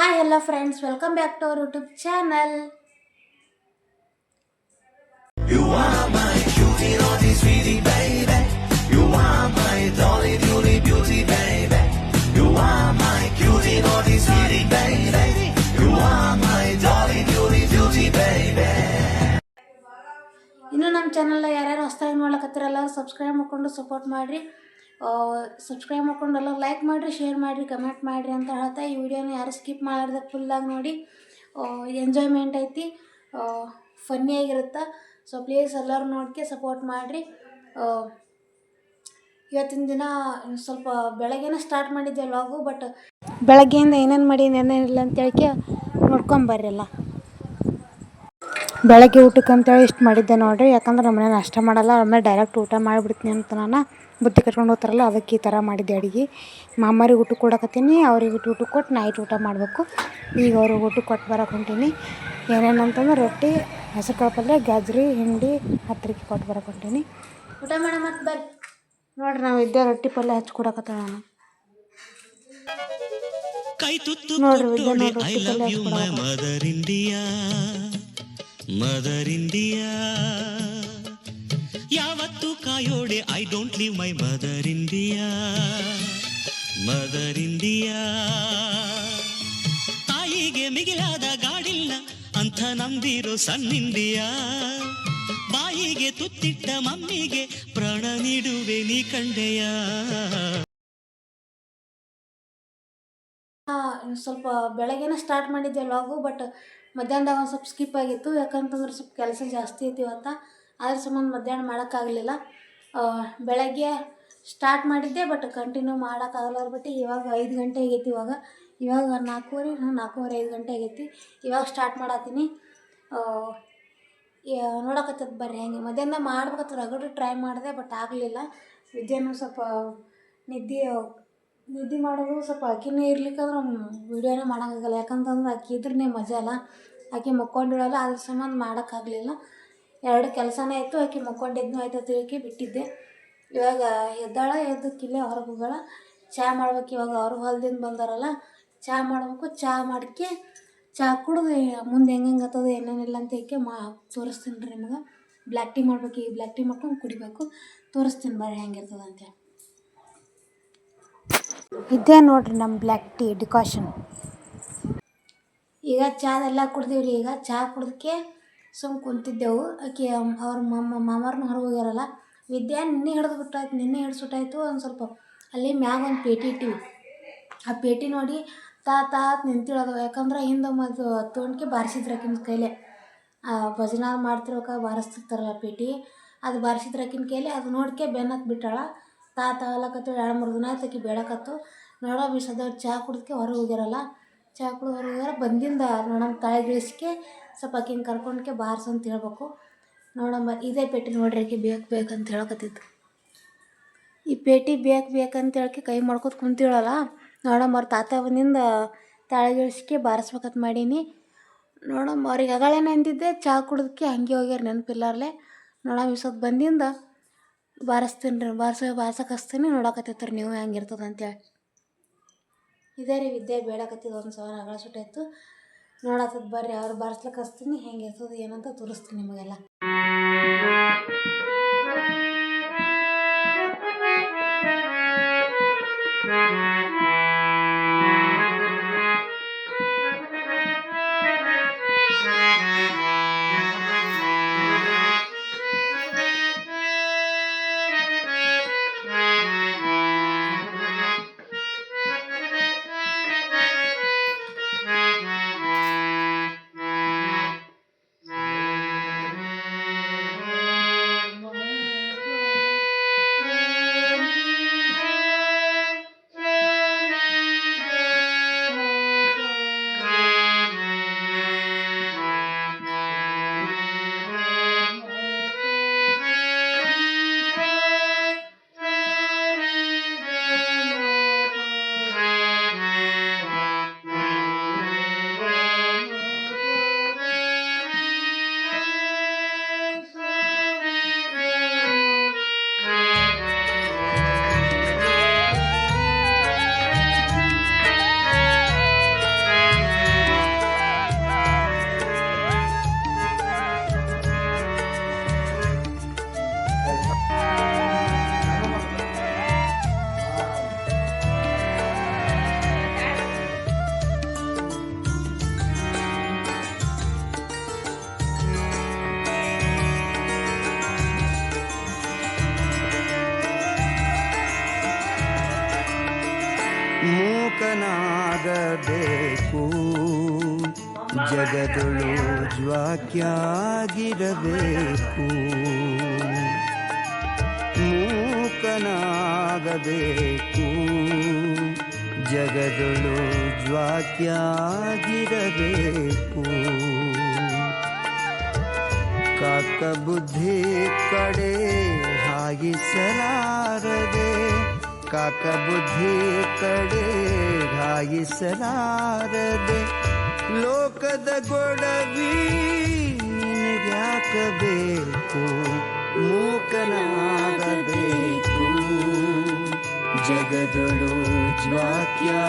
Hi, hello friends, welcome back to our YouTube channel. You are my cutie, naughty, sweetie, baby. You are my dolly, beauty, beauty, baby. You are my cutie, naughty, sweetie, baby. You are my dolly, beauty, beauty, baby. ಇನ್ನು ನಮ್ಮ ಚಾನಲ್ನ ಯಾರ್ಯಾರು ಹೊಸದಾಗಿ ನೋಡ್ಲಕತ್ತಿರಲ್ಲ subscribe ಮಾಡ್ಕೊಂಡು support ಮಾಡಿರಿ. Subscribe ಮಾಡ್ಕೊಂಡು ಎಲ್ಲ like ಮಾಡಿರಿ, ಶೇರ್ ಮಾಡಿರಿ, ಕಮೆಂಟ್ ಮಾಡಿರಿ ಅಂತ ಹೇಳ್ತಾ ಈ ವಿಡಿಯೋನ ಯಾರು ಸ್ಕಿಪ್ ಮಾಡಾರ್ದೆ ಫುಲ್ಲಾಗಿ ನೋಡಿ. ಎಂಜಾಯ್ಮೆಂಟ್ ಐತಿ, ಫನ್ನಿಯಾಗಿರುತ್ತೆ. ಸೊ ಪ್ಲೀಸ್ ಎಲ್ಲರೂ ನೋಡ್ಕೆ ಸಪೋರ್ಟ್ ಮಾಡಿರಿ. ಇವತ್ತಿನ ದಿನ ಸ್ವಲ್ಪ ಬೆಳಗ್ಗೆನೇ ಸ್ಟಾರ್ಟ್ ಮಾಡಿದ್ದೆ ವ್ಲಾಗು, ಬಟ್ ಬೆಳಗ್ಗೆಯಿಂದ ಏನೇನು ಮಾಡಿ ಏನೇನಿಲ್ಲ ಅಂತೇಳಿ ನೋಡ್ಕೊಂಬರ್ರಿ ಎಲ್ಲ. ಬೆಳಗ್ಗೆ ಊಟಕ್ಕೆ ಅಂತೇಳಿ ಇಷ್ಟು ಮಾಡಿದ್ದೆ ನೋಡಿರಿ. ಯಾಕಂದ್ರೆ ನಮ್ಮ ಮನೇಲಿ ನಾಷ್ಟ ಮಾಡಲ್ಲ, ಆಮೇಲೆ ಡೈರೆಕ್ಟ್ ಊಟ ಮಾಡಿಬಿಡ್ತೀನಿ ಅಂತ ನಾನು ಬುತ್ತಿ ಕಟ್ಕೊಂಡು ಹೋಗ್ತಾರಲ್ಲ, ಅದಕ್ಕೆ ಈ ಥರ ಮಾಡಿದ್ದೆ ಅಡುಗೆ. ಮಾಮರಿಗೆ ಊಟಕ್ಕೆ ಕೊಡಕತ್ತೀನಿ, ಅವ್ರಿಗೆ ಊಟ ಕೊಟ್ಟು ನೈಟ್ ಊಟ ಮಾಡಬೇಕು. ಈಗ ಅವ್ರಿಗೆ ಊಟಕ್ಕೆ ಕೊಟ್ಟು ಬರೋಕೆ ಹೊಂಟೀನಿ. ಏನೇನಂತಂದ್ರೆ ರೊಟ್ಟಿ, ಹೆಸರು ಕಾಳು ಪಲ್ಯ, ಗಜ್ರಿ, ಹಿಂಡಿ, ಹತ್ತರಿಕೆ ಕೊಟ್ಟು ಬರೋಕೆ ಹೊಂಟೀನಿ. ಊಟ ಮಾಡ ಮತ್ತೆ ಬರ್ರಿ ನೋಡ್ರಿ. ನಾವು ಇದ್ದೇ ರೊಟ್ಟಿ ಪಲ್ಯ ಹಚ್ಕೊಡಕತ್ತಾಳ ನಾನು ಕೈ ತುತ್ತು ನೋಡ್ರಿ. ವಿದ್ಯೆ ಕೊಟ್ಟೋಡಿ ನೋಡಿ ಐ ರೊಟ್ಟಿ ಲವ್ ಪಲ್ಯ ಯು ಮೈ ಹಚ್ಕೊಡಕತ್ತಾಳ. Mother India, mother India. ಯಾವತ್ತು ಕಾಯೋಡೆ I don't leave my mother India, mother India. ತಾಯಿಗೆ ಮಿಗಿಲಾದ ಗಾಡಿಲ್ಲ ಅಂತ ನಂಬಿರೋ ಸಣ್ಣ ಇಂಡಿಯಾ. ಬಾಯಿಗೆ ತುತ್ತಿಟ್ಟ ಮಮ್ಮಿಗೆ ಪ್ರಾಣ ನೀಡುವೆ ನೀ ಕಂಡೆಯ. ಸ್ವಲ್ಪ ಬೆಳಗ್ಗೆನೇ ಸ್ಟಾರ್ಟ್ ಮಾಡಿದ್ದೆ ವ್ಲಾಗು, ಬಟ್ ಮಧ್ಯಾಹ್ನದಾಗ ಒಂದು ಸ್ವಲ್ಪ ಸ್ಕಿಪ್ ಆಗಿತ್ತು. ಯಾಕಂತಂದ್ರೆ ಸ್ವಲ್ಪ ಕೆಲಸ ಜಾಸ್ತಿ ಐತಿ ಇವತ್ತು, ಅದ್ರ ಸಂಬಂಧ ಮಧ್ಯಾಹ್ನ ಮಾಡೋಕ್ಕಾಗಲಿಲ್ಲ. ಬೆಳಗ್ಗೆ ಸ್ಟಾರ್ಟ್ ಮಾಡಿದ್ದೆ, ಬಟ್ ಕಂಟಿನ್ಯೂ ಮಾಡೋಕ್ಕಾಗಲ್ಲ ಬಿಟ್ಟು ಇವಾಗ 5 ಗಂಟೆ ಆಗೈತಿ. ಇವಾಗ 4:30 5 ಗಂಟೆ ಆಗೈತಿ. ಇವಾಗ ಸ್ಟಾರ್ಟ್ ಮಾಡತ್ತೀನಿ. ನೋಡಕತ್ತದ ಬರ್ರಿ ಹೆಂಗೆ. ಮಧ್ಯಾಹ್ನ ಮಾಡ್ಬೇಕಂತ ರಗಡು ಟ್ರೈ ಮಾಡಿದೆ, ಬಟ್ ಆಗಲಿಲ್ಲ. ವಿದ್ಯೆನೂ ಸ್ವಲ್ಪ ನಿದ್ದೆ ಮಾಡೋದು ಸ್ವಲ್ಪ ಆಕಿನೇ ಇರ್ಲಿಕ್ಕಂದ್ರೆ ವೀಡಿಯೋನೇ ಮಾಡೋಕ್ಕಾಗಲ್ಲ. ಯಾಕಂತಂದ್ರೆ ಆಕೆ ಇದ್ರೇ ಮಜಾ ಅಲ್ಲ. ಆಕೆ ಮಕ್ಕೊಂಡಿಡಲ್ಲ, ಅದ್ರ ಸಂಬಂಧ ಮಾಡೋಕ್ಕಾಗಲಿಲ್ಲ. 2 ಕೆಲಸನೇ ಆಯಿತು. ಆಕೆ ಮಕ್ಕೊಂಡಿದ್ನೂ ಆಯ್ತು ತಿಳ್ಕಿ ಬಿಟ್ಟಿದ್ದೆ. ಇವಾಗ ಎದ್ದು ಕಿಲ್ಲೇ ಹೊರಗೆ ಹೋಗೋಣ. ಚಹಾ ಮಾಡ್ಬೇಕು. ಇವಾಗ ಅವರು ಹೊಲದಿಂದ ಬಂದಾರಲ್ಲ, ಚಹಾ ಮಾಡ್ಬೇಕು. ಚಹಾ ಮಾಡ್ಕೆ ಚಹಾ ಕುಡ್ದು ಮುಂದೆ ಹೆಂಗೆ ಆತದ ಏನೇನಿಲ್ಲ ಅಂತ ತೋರಿಸ್ತೀನಿ ರೀ ನಿಮಗೆ. ಬ್ಲ್ಯಾಕ್ ಟೀ ಮಾಡ್ಬೇಕು. ಈಗ ಬ್ಲ್ಯಾಕ್ ಟೀ ಮಾಡ್ಕೊಂಡು ಕುಡಿಬೇಕು. ತೋರಿಸ್ತೀನಿ ಬರ್ರಿ ಹೆಂಗಿರ್ತದೆ ಅಂತೇಳಿ. ಇದೇ ನೋಡ್ರಿ ನಮ್ಮ ಬ್ಲ್ಯಾಕ್ ಟೀ ಡಿಕಾಷನ್. ಈಗ ಚಹಾದೆಲ್ಲ ಕುಡ್ದೀವ್ರಿ. ಈಗ ಚಹಾ ಕುಡ್ದಕ್ಕೆ ಕುಂತಿದ್ದೆವು. ಆಕೆ ಅವ್ರ ಮಾಮಾರ್ನ ಹೊರಗೆ ಹೋಗ್ಯಾರಲ್ಲ. ವಿದ್ಯಾ ನಿನ್ನೆ ಹಿಡಿಸ್ಬಿಟ್ಟಾಯ್ತು. ಒಂದು ಸ್ವಲ್ಪ ಅಲ್ಲಿ ಮ್ಯಾಗ ಒಂದು ಪೇಟಿ ಇಟ್ಟಿವಿ. ಆ ಪೇಟಿ ನೋಡಿ ತಾತ್ ನಿಂತಿಳೋದು. ಯಾಕಂದ್ರೆ ಹಿಂದೆ ಮತ್ತು ತೊಗೊಂಡ್ಕೆ ಬಾರಿಸಿದ್ರು ಆಕಿನ ಕೈಲೇ. ಭಜನಾ ಮಾಡ್ತಿರ್ಬೇಕಾಗ ಬಾರಿಸ್ತಿರ್ತಾರಲ್ಲ ಪೇಟಿ, ಅದು ಬಾರಿಸಿದ್ರು ಆಕಿನ ಕೈಲಿ. ಅದು ನೋಡ್ಕೆ ಬೆನ್ನಕ್ಕೆ ಬಿಟ್ಟಾಳ. ತಾಲಕತ್ತು 2-3 ದಿನ ಆಯ್ತು. ಆಕೆ ಬೇಡಕತ್ತು. ನೋಡೋ ಬಿಸದವ್ರು ಚಹಾ ಕುಡ್ದಕ್ಕೆ ಹೊರಗೆ ಹೋಗ್ಯಾರಲ್ಲ. ಚಹಾ ಕುಡ್ದು ಹೊರಗೆ ಹೋಗ್ಯಾರ. ಬಂದಿಂದ ನೋಡಮ್ಮ ತಾಳಿಗಿಳಿಸ್ಕೆ ಸ್ವಲ್ಪ ಆಕಿನ ಕರ್ಕೊಂಡ್ಕೆ ಬಾರ್ಸಂತ ಹೇಳ್ಬೇಕು. ನೋಡಮ್ಮ ಇದೇ ಪೇಟಿ ನೋಡ್ರಿ. ಆಕೆ ಬೇಕಂತ ಹೇಳಕತ್ತಿತ್ತು. ಈ ಪೇಟಿ ಬೇಕಂತ ಹೇಳಕ್ಕೆ ಕೈ ಮಾಡ್ಕೊತ ಕುಂತಿಳಲ್ಲ. ನೋಡಮ್ಮ ಅವ್ರ ತಾತ ಬಂದಿಂದ ತಾಳಿಗಿಳಿಸ್ಕೆ ಬಾರಿಸ್ಬೇಕಂತ ಮಾಡೀನಿ. ನೋಡಮ್ಮ ಅವ್ರಿಗೆ ಅಗಳೇನೆ ಅಂತಿದ್ದೆ. ಚಹಾ ಕುಡ್ದಕ್ಕೆ ಹಂಗೆ ಹೋಗ್ಯಾರ ನೆನಪಿಲ್ಲಾರ್ಲೆ. ನೋಡಮ್ಮ ಈ ಸ್ವಲ್ಪ ಬಂದಿಂದ ಬಾರಿಸ್ತೀನಿ ರೀ. ಬಾರ್ಸಕ್ಕೆ ಹಚ್ತೀನಿ. ನೋಡಕತ್ತೈತ್ರಿ ನೀವು ಹೆಂಗಿರ್ತದೆ ಅಂತೇಳಿ. ಇದೇ ರೀ ವಿದ್ಯೆ ಬೇಡಕತ್ತಿದ್ದು. ಒಂದು ಸಾವಿರ ಅಗಳ ಸುಟ್ಟಾಯ್ತು. ನೋಡತ್ತದ ಬರ್ರಿ. ಅವ್ರು ಬಾರಿಸ್ಲಿಕ್ಕೆ ಹಚ್ತೀನಿ. ಹೆಂಗಿರ್ತದೆ ಏನಂತ ತೋರಿಸ್ತೀನಿ ನಿಮಗೆಲ್ಲ. ಮೂಕನಾಗಬೇಕು ಜಗದೊಳು ಜ್ವಾಕ್ಯಾಗಿರಬೇಕು ಮೂಕನಾಗಬೇಕು ಜಗದೊಳು ಜ್ವಾಕ್ಯಾಗಿರಬೇಕು ಕಾಕ ಬುದ್ಧಿ ಕಡೆ ಹಾಯಿಸಲಾರದೆ ಕಾಕ ಬುದ್ಧಿ ಕಡೆ ಹಾಯಿಸಲಾರದೆ ಲೋಕದ ಗೊಡವಿ ನಿನಗ್ಯಾಕಬೇಕು ಮೂಕನಾಗಬೇಕು ಜಗದೊಳು ಜ್ವಾಕ್ಯಾಗಿರಬೇಕು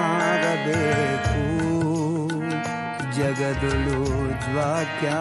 ಮೂಕನಾಗಬೇಕು ಜಗದೊಳು ಜ್ವಾಕ್ಯಾಗಿರಬೇಕು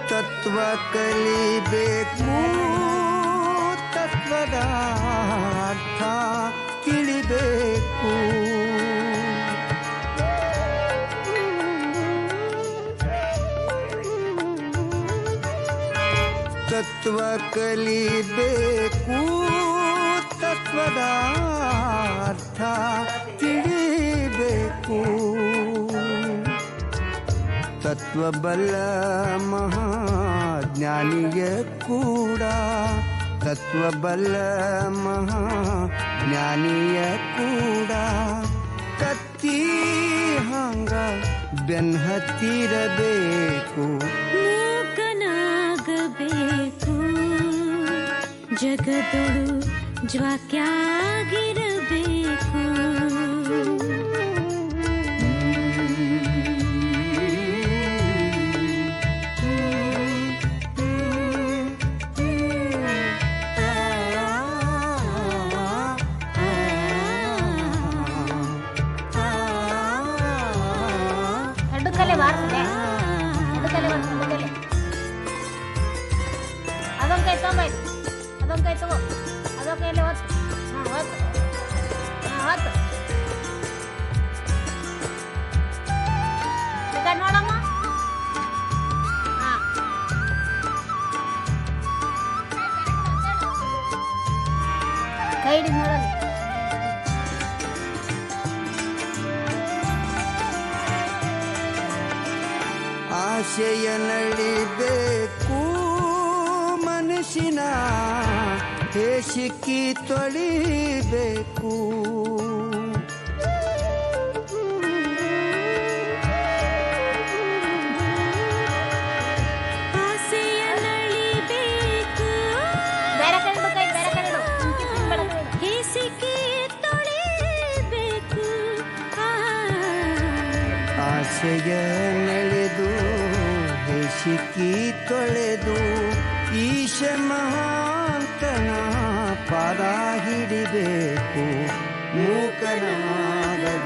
ತತ್ವ ಕಲಿಬೇಕು ತತ್ವದ ಅರ್ಥ ತಿಳಿಬೇಕು ತತ್ವ ಕಲಿಬೇಕು ತತ್ವದ ಅರ್ಥ ತಿಳಿಬೇಕು ತತ್ವಬಲ ಮಹಾಜ್ಞಾನಿಯ ಕೂಡ ತತ್ವಬಲ ಮಹಾಜ್ಞಾನಿಯ ಕೂಡ ಕತ್ತಿ ಹಂಗ ಬೆನ್ಹತ್ತಿರಬೇಕು ಮೂಕನಾಗಬೇಕು ಜಗದೊಳು ಜ್ವಾಕ್ಯಾಗಿರಬೇಕು ಎಡ್ಡುಕಲೆ ಬಾರಿಸಿದೆ ಎಡ್ಡುಕಲೆ ಬಾರಿಸಿ ಎಡ್ಡುಕಲೆ ಅದೊಂದು ಕೈ ತೊಗೊಂಬಾಯ್ತು ಅದೊಂದು ಕೈ ತಗೋ ಅದೊಂದು ಕೈಯಲ್ಲಿ ಹೊತ್ತು ಹೊತ್ತು ಹೊತ್ತು ಈಗ ನೋಡಮ್ಮ ಹಾಂ ಕೈಡಿ ನೋಡಲ್ಲ. ಆಸೆಯ ನಳಿಬೇಕು ಮನಸ್ಸಿನ ಹೇಸಿಕ್ಕಿ ತೊಳಿಬೇಕು. ಆಸೆಯ ನಳಿಬೇಕು ಬೇರೆ ಕಡೆ ಇಡು, ಕೈ ಬೇರೆ ಕಡೆ ಇಡು. ಹಿಂಗೆ ತಿನ್ಬೇಡ ಕೈ. ಹೇಸಿಗೆ ತೊಳಿಬೇಕು. ಆಸೆಯ ನೆಳೆದು ಹೇಸಿಕ್ಕಿ ತೊಳೆದು ಈಶ ಮಹಾಂತನ ಪಾದ ಹಿಡಿಬೇಕು. ಮೂಕನಾಗಬೇಕು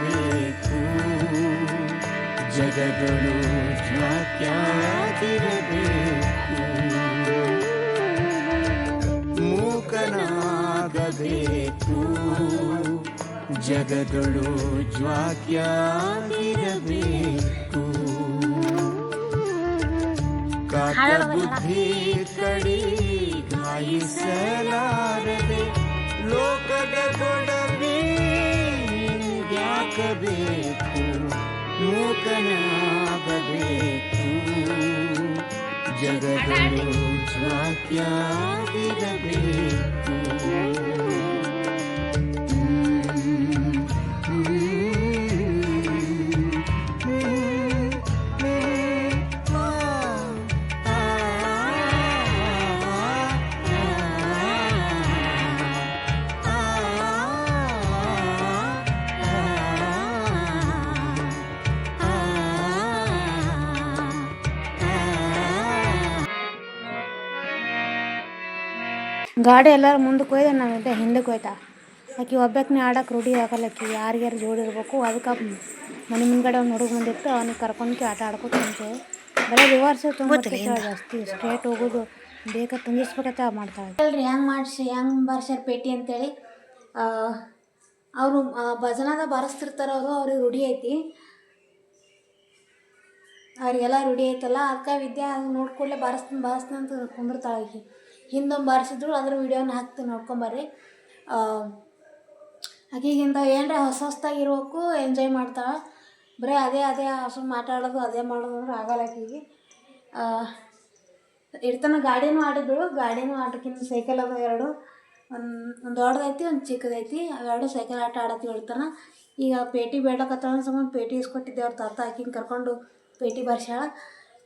ಜಗದಳು ಜ್ಞಾತ್ಯಾಗಿರಬೇಕು. ಮೂಕನಾಗಬೇಕು ಜಗದಳು ಜ್ವಾಕ್ಯಾಗಿರಬೇಕು. ಕಾಕ ಬುದ್ಧಿ ಕಡಿ ಗಾಯಿಸಲಾರದೆ ಲೋಕದ ಗೊಡವೆ ಯಾಕಬೇಕು. ಮೂಕನಾಗಬೇಕು ಜಗದಳು ಜ್ವಾಕ್ಯಾಗಿರಬೇಕು. ಗಾಡಿ ಎಲ್ಲರೂ ಮುಂದಕ್ಕೆ ಹೋಯ್ದೆ, ನಾವಿದ್ದೆ ಹಿಂದಕ್ಕೆ ಹೋಯ್ತಾ. ಆಕೆ ಒಬ್ಬಾಕಿನೇ ಆಡೋಕೆ ರೂಢಿ ಆಗಲ್ಲ. ಆಕೆ ಯಾರಿಗಾರು ಜೋಡಿ ಇರಬೇಕು. ಅದಕ್ಕೆ ಮನೆ ಮುಂದ್ಗಡೆ ಒಂದು ಹುಡುಗ ಬಂದಿತ್ತು, ಅವನಿಗೆ ಕರ್ಕೊಂಡು ಆಟ ಆಡ್ಕೊತ ಅಂತೇಳಿ ಬರೀ ರಿವರ್ಸ್ ತುಂಬ ಜಾಸ್ತಿ ಸ್ಟ್ರೇಟ್ ಹೋಗೋದು ಬೇಕಾ ತುಂಬಿಸ್ಬೇಕತ್ತ ಮಾಡ್ತಾಳೆ. ಅಲ್ರಿ ಹೆಂಗೆ ಬಾರ್ಸ್ಯಾರ ಪೇಟಿ ಅಂತೇಳಿ ಅವರು ಭಜನಾದ ಬಾರಿಸ್ತಿರ್ತಾರೆ. ಅವ್ರಿಗೆ ರೂಢಿ ಐತಿ, ಅವ್ರಿಗೆಲ್ಲ ರೂಢಿ ಐತಲ್ಲ. ಅದಕ್ಕೆ ವಿದ್ಯಾ ಅದು ನೋಡ್ಕೊಳ್ಳೆ ಬಾರಿಸ್ತೀನಿ ಅಂತ ಕುಂದಿರ್ತಾಳೆ. ಆಕೆ ಹಿಂದೊಂದು ಬಾರಿಸಿದ್ರು ಅದ್ರ ವೀಡಿಯೋನ ಹಾಕ್ತೀನಿ, ನೋಡ್ಕೊಂಬರ್ರಿ. ಆಕೆಗಿಂತ ಏನರ ಹೊಸದಾಗಿರ್ಬೇಕು, ಎಂಜಾಯ್ ಮಾಡ್ತಾಳೆ. ಬರೀ ಅದೇ ಸುಮ್ಮನೆ ಮಾತಾಡೋದು ಅದೇ ಮಾಡೋದು ಅಂದ್ರೆ ಆಗಲ್ಲ ಆಕೆಗೆ. ಇಡ್ತಾನ ಗಾಡಿನೂ ಆಡಿದ್ರು, ಗಾಡಿನೂ ಆಟಕ್ಕಿಂತ ಸೈಕಲ್ ಅದು ಎರಡು, ಒಂದು ದೊಡ್ಡದೈತಿ ಒಂದು ಚಿಕ್ಕದೈತಿ. ಅವೆರಡು ಸೈಕಲ್ ಆಟ ಆಡತ್ತೀವಿ ಇಡ್ತಾನ. ಈಗ ಪೇಟಿ ಬೇಡಕತ್ತಾಳ ಸಂಬಂಧ ಪೇಟಿ ಇಸ್ಕೊಟ್ಟಿದ್ದೆ ಅವ್ರ ತಾತ. ಆಕಿನ ಕರ್ಕೊಂಡು ಪೇಟಿ ಬಾರ್ಸ್ಯಾಳ.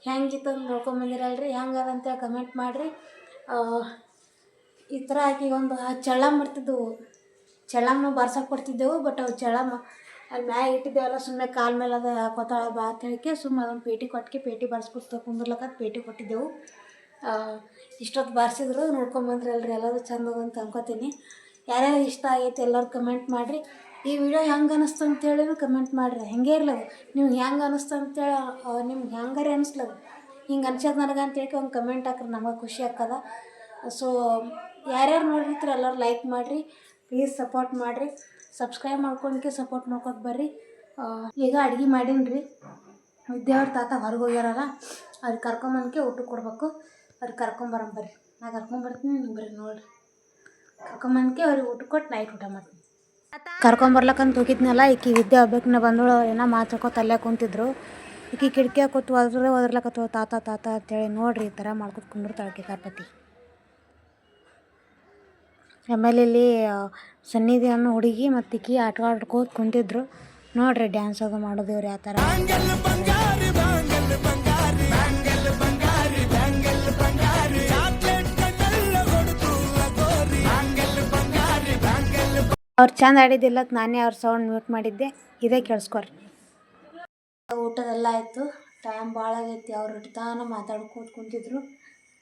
ಹೆಂಗಿತ್ತು ಅಂತ ನೋಡ್ಕೊಂಬಂದಿರಲ್ರಿ. ಹೆಂಗದ ಅಂತೇಳಿ ಕಮೆಂಟ್ ಮಾಡಿರಿ. ಈ ಥರ ಆಕೆಗೆ ಒಂದು ಚಳ್ಳಂ ಬರ್ತಿದ್ದವು, ಚಳ್ಳಂನ ಬಾರ್ಸಕ್ಕೆ ಕೊಡ್ತಿದ್ದೆವು. ಬಟ್ ಅವು ಚಳ್ಳಂ ಅಲ್ಲಿ ಮ್ಯಾಗ ಇಟ್ಟಿದ್ದೇವಲ್ಲ, ಸುಮ್ಮನೆ ಕಾಲ ಮೇಲೆ ಅದು ಹಾಕೋತಾಳ ಬಾ ಅಂತ ಹೇಳಿಕೆ ಸುಮ್ಮನೆ ಅದೊಂದು ಪೇಟಿ ಕೊಟ್ಟಿಗೆ ಪೇಟಿ ಬಾರಿಸ್ಕೊತ ಕುಂದಿರ್ಲಕ್ಕ ಪೇಟಿ ಕೊಟ್ಟಿದ್ದೆವು. ಇಷ್ಟೊತ್ತು ಬಾರಿಸಿದ್ರು ನೋಡ್ಕೊಂಬಂದ್ರಲ್ರಿ. ಎಲ್ಲರೂ ಚಂದ ಅಂತ ಅನ್ಕೋತೀನಿ. ಯಾರ್ಯಾರು ಇಷ್ಟ ಆಗೈತೆ ಎಲ್ಲರೂ ಕಮೆಂಟ್ ಮಾಡಿರಿ. ಈ ವಿಡಿಯೋ ಹೆಂಗೆ ಅನ್ನಿಸ್ತು ಅಂತೇಳಿನೂ ಕಮೆಂಟ್ ಮಾಡಿರಿ. ಹೆಂಗೆ ಇರ್ಲದು ನಿಮ್ಗೆ ಹೆಂಗೆ ಅನ್ನಿಸ್ತು ಅಂತೇಳಿ, ನಿಮ್ಗೆ ಹೆಂಗಾರೆ ಅನ್ನಿಸ್ಲದು ಹಿಂಗೆ ಅನ್ಸೋದು ನನಗೆ ಅಂತೇಳಿ ಒಂದು ಕಮೆಂಟ್ ಹಾಕ್ರಿ, ನಮಗೆ ಖುಷಿ ಆಗ್ತದ. ಸೊ ಯಾರ್ಯಾರು ನೋಡಿರ್ತೀರ ಎಲ್ಲರೂ ಲೈಕ್ ಮಾಡಿರಿ, ಪ್ಲೀಸ್ ಸಪೋರ್ಟ್ ಮಾಡಿರಿ. ಸಬ್ಸ್ಕ್ರೈಬ್ ಮಾಡ್ಕೊಳಕ್ಕೆ ಸಪೋರ್ಟ್ ಮಾಡ್ಕೊತ ಬರ್ರಿ. ಈಗ ಅಡುಗೆ ಮಾಡೀನಿ ರೀ. ವಿದ್ಯಾವ್ರ ತಾತ ಹೊರಗೆ ಹೋಗ್ಯಾರಲ್ಲ, ಅವ್ರಿಗೆ ಕರ್ಕೊಂಬಂದಕ್ಕೆ ಊಟಕ್ಕೆ ಕೊಡ್ಬೇಕು. ಅವ್ರಿಗೆ ಕರ್ಕೊಂಬರ್ರಿ. ನಾ ಕರ್ಕೊಂಬರ್ತೀನಿ, ನೀವು ಬರ್ರಿ ನೋಡಿರಿ. ಕರ್ಕೊಂಬಂದಕ್ಕೆ ಅವ್ರಿಗೆ ಊಟ ಕೊಟ್ಟು ನೈಟ್ ಊಟ ಮಾಡ್ತೀನಿ. ಕರ್ಕೊಂಬರ್ಲಕ್ಕಂತ ಹೋಗಿದ್ನಲ್ಲ, ಈಕಿ ವಿದ್ಯೆ ಒಬ್ಬಾಕಿನ ಬಂದಳು. ಏನೋ ಮಾತಾಡ್ಕೊತ ಅಲ್ಲೇ ಕುಂತಿದ್ರು. ಈಕಿ ಕಿಟಕಿ ಕೂತು ಒದರ್ಲಕ್ಕತ್ತವ ತಾತ ಅಂತೇಳಿ. ನೋಡಿರಿ ಈ ಥರ ಮಾಡ್ಕೊತ ಕುಂದಿರ್ತಾಳೆ ಕಾರ್ಪತಿ. ಆಮೇಲೆ ಇಲ್ಲಿ ಸನ್ನಿಧಿ ಅನ್ನೋ ಹುಡುಗಿ ಮತ್ತು ಈಕಿ ಆಟ ಆಡ್ಕೋತ ಕುಂತಿದ್ರು. ನೋಡಿರಿ ಡ್ಯಾನ್ಸ್ ಅದು ಮಾಡೋದು ಇವ್ರು ಯಾವ ಥರ. ಅವ್ರು ಚಂದ ಆಡಿದ್ದಿಲ್ಲ, ನಾನೇ ಅವ್ರ ಸೌಂಡ್ ಮ್ಯೂಟ್ ಮಾಡಿದ್ದೆ. ಇದೇ ಕೇಳಿಸ್ಕೊರಿ. ಊಟದೆಲ್ಲ ಆಯಿತು. ಟೈಮ್ ಭಾಳ ಆಗೈತಿ. ಅವ್ರು ಇಡ್ತಾನ ಮಾತಾಡ್ಕೋತ ಕುಂತಿದ್ರು.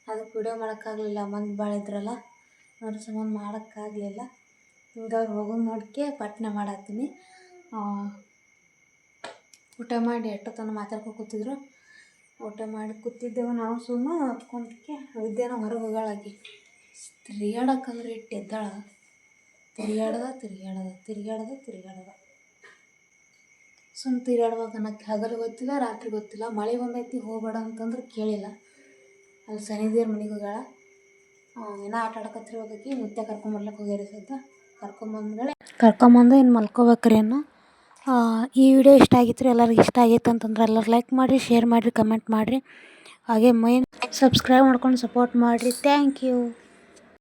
ಅದಕ್ಕೆ ವಿಡಿಯೋ ಮಾಡೋಕ್ಕಾಗಲಿಲ್ಲ, ಮಂದಿ ಭಾಳ ಇದ್ರಲ್ಲ, ಅದ್ರ ಸಂಬಂಧ ಮಾಡೋಕ್ಕಾಗಲಿಲ್ಲ. ಹಿಂಗೆ ಅವ್ರು ಹೋಗೋದು ನೋಡ್ಕೆ ಪಟ್ನೆ ಮಾಡತ್ತೀನಿ. ಊಟ ಮಾಡಿ ಎಷ್ಟೊತ್ತನ ಮಾತಾಡ್ಕೊ ಕೂತಿದ್ರು. ಊಟ ಮಾಡಿ ಕೂತಿದ್ದೆವು ನಾವು ಸುಮ್ಮನೆ ಕುಂತಕ್ಕೆ. ವಿದ್ಯಾನ ಹೊರಗೆ ಹೋಗಾಳಾಗಿ ತಿರ್ಗಾಡಕ್ಕಂದ್ರೆ ಇಟ್ಟು ಎದ್ದಾಳ. ತಿರ್ಗಾಡದ ಸುಮ್ಮನೆ ತಿರ್ಗಾಡ್ಬೇಕು ಅನ್ನೋಕ್ಕೆ ಹಗಲು ಗೊತ್ತಿಲ್ಲ, ರಾತ್ರಿ ಗೊತ್ತಿಲ್ಲ. ಮಳೆ ಬಂದೈತಿ ಹೋಗಬೇಡ ಅಂತಂದ್ರೆ ಕೇಳಿಲ್ಲ. ಅಲ್ಲಿ ಸನ್ನಿಧಿಯವ್ರ ಮನೆಗೆ ಹೋಗ್ಯಾಳ. ಏನೋ ಆಟ ಆಡಕತ್ತಿರ್ಬೇಕಾಕಿ. ಮುತ್ತೆ ಕರ್ಕೊಂಬರ್ಲಕ್ಕೆ ಹೋಗ್ಯಾರ ಸದ್ಯ. ಕರ್ಕೊಂಬಂದು ಇನ್ನು ಮಲ್ಕೋಬೇಕ್ರಿ ಇನ್ನು. ಈ ವಿಡಿಯೋ ಇಷ್ಟ ಆಗಿತ್ತು ರೀ, ಎಲ್ಲರಿಗೂ ಇಷ್ಟ ಆಗೈತೆ ಅಂತಂದ್ರೆ ಎಲ್ಲರೂ ಲೈಕ್ ಮಾಡಿರಿ, ಶೇರ್ ಮಾಡಿರಿ, ಕಮೆಂಟ್ ಮಾಡಿರಿ. ಹಾಗೆ ಮೈನ್ ಸಬ್ಸ್ಕ್ರೈಬ್ ಮಾಡ್ಕೊಂಡು ಸಪೋರ್ಟ್ ಮಾಡಿರಿ. Thank you.